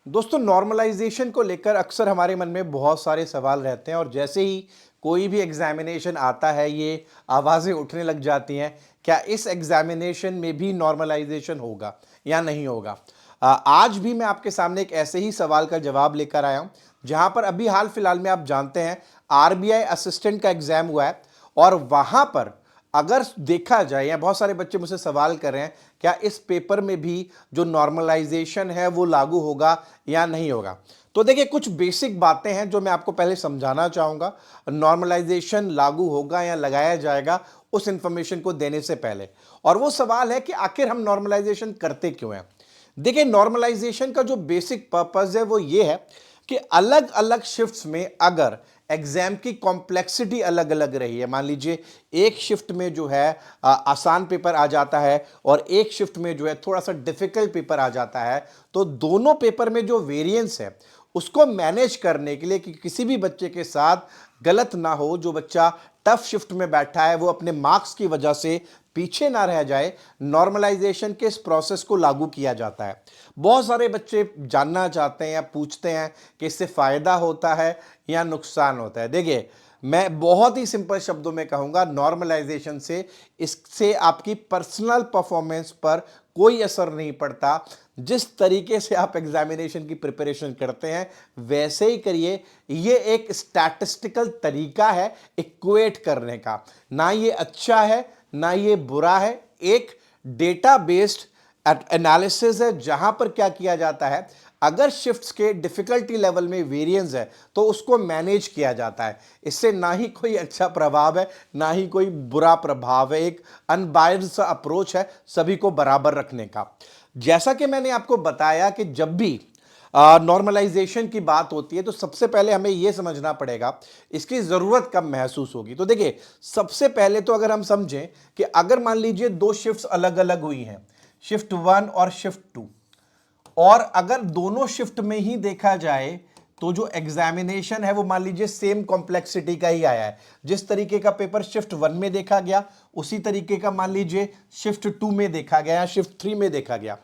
दोस्तों, नॉर्मलाइजेशन को लेकर अक्सर हमारे मन में बहुत सारे सवाल रहते हैं और जैसे ही कोई भी एग्जामिनेशन आता है ये आवाज़ें उठने लग जाती हैं, क्या इस एग्जामिनेशन में भी नॉर्मलाइजेशन होगा या नहीं होगा। आज भी मैं आपके सामने एक ऐसे ही सवाल का जवाब लेकर आया हूं, जहां पर अभी हाल फिलहाल में आप जानते हैं आरबीआई असिस्टेंट का एग्जाम हुआ है और वहां पर अगर देखा जाए, या बहुत सारे बच्चे मुझसे सवाल कर रहे हैं क्या इस पेपर में भी जो नॉर्मलाइजेशन है वो लागू होगा या नहीं होगा। तो देखिए, कुछ बेसिक बातें हैं जो मैं आपको पहले समझाना चाहूंगा। नॉर्मलाइजेशन लागू होगा या लगाया जाएगा उस इंफॉर्मेशन को देने से पहले, और वो सवाल है कि आखिर हम नॉर्मलाइजेशन करते क्यों हैं। देखिए, नॉर्मलाइजेशन का जो बेसिक पर्पस है वो ये है कि अलग अलग शिफ्ट्स में अगर एग्जाम की कॉम्प्लेक्सिटी अलग अलग रही है, मान लीजिए एक शिफ्ट में जो है आसान पेपर आ जाता है और एक शिफ्ट में जो है थोड़ा सा डिफिकल्ट पेपर आ जाता है, तो दोनों पेपर में जो वेरिएंस है उसको मैनेज करने के लिए कि किसी भी बच्चे के साथ गलत ना हो, जो बच्चा टफ शिफ्ट में बैठा है वो अपने मार्क्स की वजह से पीछे ना रह जाए, नॉर्मलाइजेशन के इस प्रोसेस को लागू किया जाता है। बहुत सारे बच्चे जानना चाहते हैं या पूछते हैं कि इससे फायदा होता है या नुकसान होता है। देखिए, मैं बहुत ही सिंपल शब्दों में कहूंगा, नॉर्मलाइजेशन से इससे आपकी पर्सनल परफॉर्मेंस पर कोई असर नहीं पड़ता। जिस तरीके से आप एग्जामिनेशन की प्रिपरेशन करते हैं वैसे ही करिए। ये एक स्टैटिस्टिकल तरीका है इक्वेट करने का, ना ये अच्छा है ना ये बुरा है। एक डेटा बेस्ड एनालिसिस है जहां पर क्या किया जाता है, अगर शिफ्ट्स के डिफिकल्टी लेवल में वेरिएंस है तो उसको मैनेज किया जाता है। इससे ना ही कोई अच्छा प्रभाव है ना ही कोई बुरा प्रभाव है। एक अनबायस्ड अप्रोच है सभी को बराबर रखने का। जैसा कि मैंने आपको बताया कि जब भी नॉर्मलाइजेशन की बात होती है तो सबसे पहले हमें यह समझना पड़ेगा इसकी जरूरत कब महसूस होगी। तो देखिए, सबसे पहले तो अगर हम समझें कि अगर मान लीजिए दो शिफ्ट्स अलग अलग हुई हैं, शिफ्ट 1 और शिफ्ट 2, और अगर दोनों शिफ्ट में ही देखा जाए तो जो एग्जामिनेशन है वो मान लीजिए सेम कॉम्प्लेक्सिटी का ही आया है। जिस तरीके का पेपर शिफ्ट 1 में देखा गया उसी तरीके का मान लीजिए शिफ्ट 2 में देखा गया या शिफ्ट 3 में देखा गया,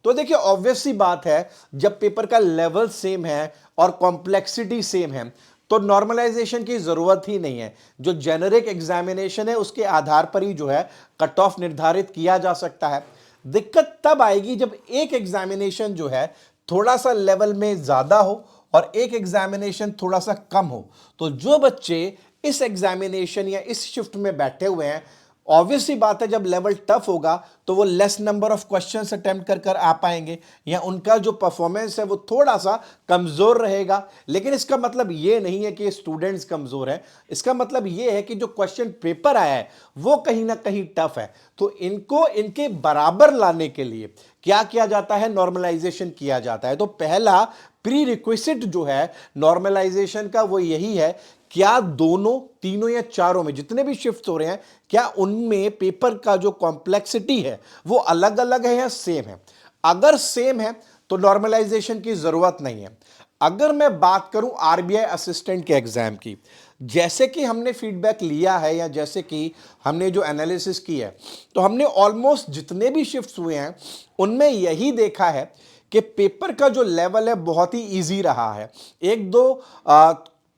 तो देखिए ऑब्वियस सी बात है, जब पेपर का लेवल सेम है और कॉम्प्लेक्सिटी सेम है तो नॉर्मलाइजेशन की जरूरत ही नहीं है। जो जेनरिक एग्जामिनेशन है उसके आधार पर ही जो है कट ऑफ निर्धारित किया जा सकता है। दिक्कत तब आएगी जब एक एग्जामिनेशन जो है थोड़ा सा लेवल में ज्यादा हो और एक एग्जामिनेशन थोड़ा सा कम हो। तो जो बच्चे इस एग्जामिनेशन या इस शिफ्ट में बैठे हुए हैं, ऑब्वियस सी बात है जब लेवल टफ होगा तो वो less number of questions attempt कर कर आ पाएंगे या उनका जो परफॉर्मेंस है वो थोड़ा सा कमजोर रहेगा। लेकिन इसका मतलब ये नहीं है कि स्टूडेंट्स कमजोर हैं, इसका मतलब ये है कि जो क्वेश्चन पेपर आया है वो कहीं ना कहीं टफ है। तो इनको इनके बराबर लाने के लिए क्या किया जाता है, नॉर्मलाइजेशन किया जाता है। तो पहला प्री रिक्विजिट जो है नॉर्मलाइजेशन का वो यही है, क्या दोनों तीनों या चारों में जितने भी शिफ्ट हो रहे हैं क्या उनमें पेपर का जो कॉम्प्लेक्सिटी है वो अलग अलग है या सेम है। अगर सेम है तो नॉर्मलाइजेशन की जरूरत नहीं है। अगर मैं बात करूं आरबीआई असिस्टेंट के एग्जाम की, जैसे कि हमने फीडबैक लिया है या जैसे कि हमने जो एनालिसिस की है, तो हमने ऑलमोस्ट जितने भी शिफ्ट्स हुए हैं उनमें यही देखा है कि पेपर का जो लेवल है बहुत ही इजी रहा है। एक दो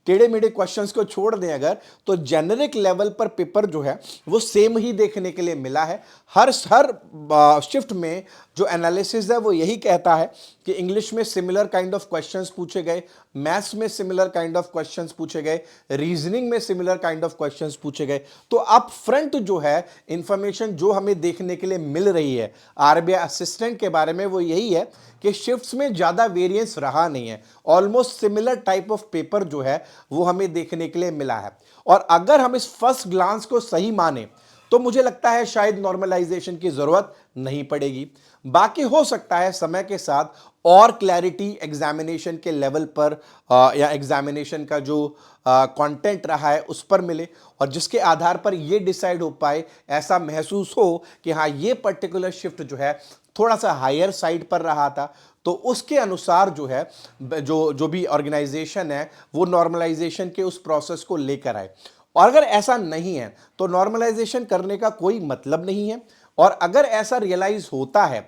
टेढ़े मेढ़े क्वेश्चंस को छोड़ दें अगर, तो जेनरिक लेवल पर पेपर जो है वो सेम ही देखने के लिए मिला है। हर शिफ्ट में जो एनालिसिस है वो यही कहता है कि इंग्लिश में सिमिलर काइंड ऑफ क्वेश्चंस पूछे गए, मैथ्स में सिमिलर काइंड ऑफ क्वेश्चंस पूछे गए, रीजनिंग में सिमिलर काइंड ऑफ क्वेश्चंस पूछे गए। तो अप फ्रंट जो है इंफॉर्मेशन जो हमें देखने के लिए मिल रही है आरबीआई असिस्टेंट के बारे में वो यही है कि शिफ्ट्स में ज्यादा वेरिएंस रहा नहीं है। Almost similar type of paper जो है वो हमें देखने के लिए मिला है। और अगर हम इस फर्स्ट ग्लांस को सही माने तो मुझे लगता है शायद नॉर्मलाइजेशन की जरूरत नहीं पड़ेगी। बाकी हो सकता है समय के साथ और क्लैरिटी एग्जामिनेशन के लेवल पर या एग्जामिनेशन का जो कंटेंट रहा है उस पर मिले और जिसके आधार पर यह डिसाइड हो पाए, ऐसा महसूस हो कि हाँ ये पर्टिकुलर शिफ्ट जो है थोड़ा सा हायर साइड पर रहा था, तो उसके अनुसार जो है जो जो भी ऑर्गेनाइजेशन है वो नॉर्मलाइजेशन के उस प्रोसेस को लेकर आए। और अगर ऐसा नहीं है तो नॉर्मलाइजेशन करने का कोई मतलब नहीं है। और अगर ऐसा रियलाइज होता है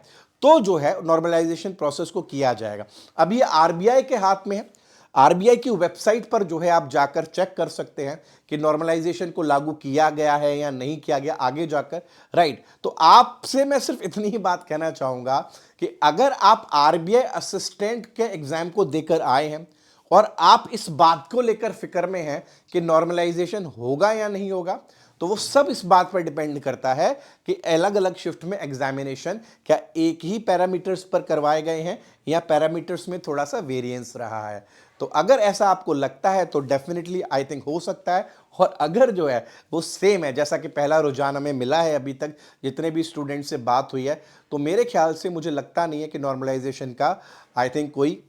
तो जो है नॉर्मलाइजेशन प्रोसेस को किया जाएगा। अब ये आरबीआई के हाथ में है। आरबीआई की वेबसाइट पर जो है आप जाकर चेक कर सकते हैं कि नॉर्मलाइजेशन को लागू किया गया है या नहीं किया गया आगे जाकर, राइट। तो आपसे मैं सिर्फ इतनी ही बात कहना चाहूंगा कि अगर आप आरबीआई असिस्टेंट के एग्जाम को देकर आए हैं और आप इस बात को लेकर फिक्र में हैं कि नॉर्मलाइजेशन होगा या नहीं होगा, तो वो सब इस बात पर डिपेंड करता है कि अलग अलग शिफ्ट में एग्जामिनेशन क्या एक ही पैरामीटर्स पर करवाए गए हैं या पैरामीटर्स में थोड़ा सा वेरिएंस रहा है। तो अगर ऐसा आपको लगता है तो डेफिनेटली आई थिंक हो सकता है, और अगर जो है वो सेम है जैसा कि पहला रुझान हमें मिला है अभी तक जितने भी स्टूडेंट से बात हुई है, तो मेरे ख्याल से मुझे लगता नहीं है कि नॉर्मलाइजेशन का आई थिंक कोई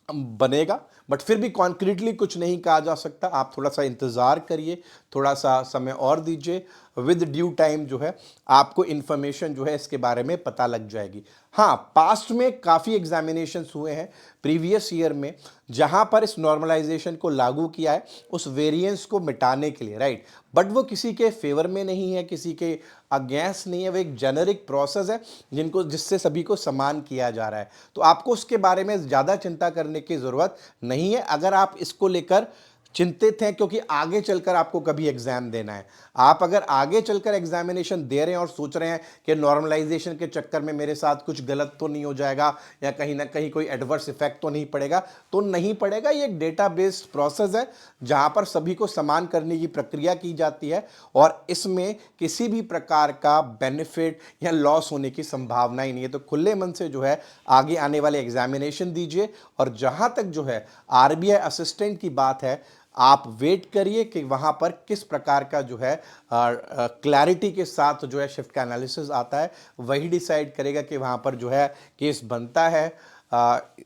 बनेगा। बट फिर भी कॉन्क्रीटली कुछ नहीं कहा जा सकता। आप थोड़ा सा इंतज़ार करिए, थोड़ा सा समय और दीजिए, विद ड्यू टाइम जो है आपको इन्फॉर्मेशन जो है इसके बारे में पता लग जाएगी। हाँ, पास्ट में काफ़ी एग्जामिनेशंस हुए हैं प्रीवियस ईयर में जहां पर इस नॉर्मलाइजेशन को लागू किया है उस वेरिएंस को मिटाने के लिए, राइट। बट वो किसी के फेवर में नहीं है, किसी के अगेंस्ट नहीं है, वो एक जेनरिक प्रोसेस है जिससे सभी को समान किया जा रहा है। तो आपको उसके बारे में ज़्यादा चिंता करने की ज़रूरत नहीं है अगर आप इसको लेकर चिंतित हैं, क्योंकि आगे चलकर आपको कभी एग्जाम देना है। आप अगर आगे चलकर एग्जामिनेशन दे रहे हैं और सोच रहे हैं कि नॉर्मलाइजेशन के चक्कर में मेरे साथ कुछ गलत तो नहीं हो जाएगा या कहीं ना कहीं कोई एडवर्स इफेक्ट तो नहीं पड़ेगा, तो नहीं पड़ेगा। ये एक डेटा बेस्ड प्रोसेस है जहां पर सभी को समान करने की प्रक्रिया की जाती है और इसमें किसी भी प्रकार का बेनिफिट या लॉस होने की संभावना ही नहीं है। तो खुले मन से जो है आगे आने वाले एग्जामिनेशन दीजिए। और जहां तक जो है आरबीआई असिस्टेंट की बात है, आप वेट करिए कि वहां पर किस प्रकार का जो है क्लैरिटी के साथ जो है शिफ्ट का एनालिसिस आता है, वही डिसाइड करेगा कि वहां पर जो है केस बनता है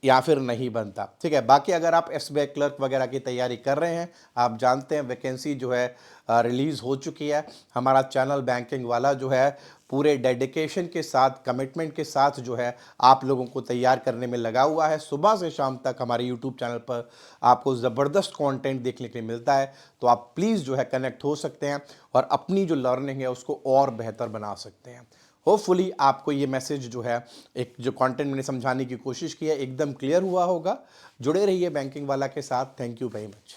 या फिर नहीं बनता। ठीक है, बाकी अगर आप एसबीआई क्लर्क वगैरह की तैयारी कर रहे हैं, आप जानते हैं वैकेंसी जो है रिलीज़ हो चुकी है। हमारा चैनल बैंकिंग वाला जो है पूरे डेडिकेशन के साथ, कमिटमेंट के साथ जो है आप लोगों को तैयार करने में लगा हुआ है। सुबह से शाम तक हमारे यूट्यूब चैनल पर आपको ज़बरदस्त कंटेंट देखने के लिए मिलता है। तो आप प्लीज़ जो है कनेक्ट हो सकते हैं और अपनी जो लर्निंग है उसको और बेहतर बना सकते हैं। होपफुली आपको ये मैसेज जो है, एक जो कंटेंट मैंने समझाने की कोशिश की है, एकदम क्लियर हुआ होगा। जुड़े रहिए बैंकिंग वाला के साथ। Thank you very much.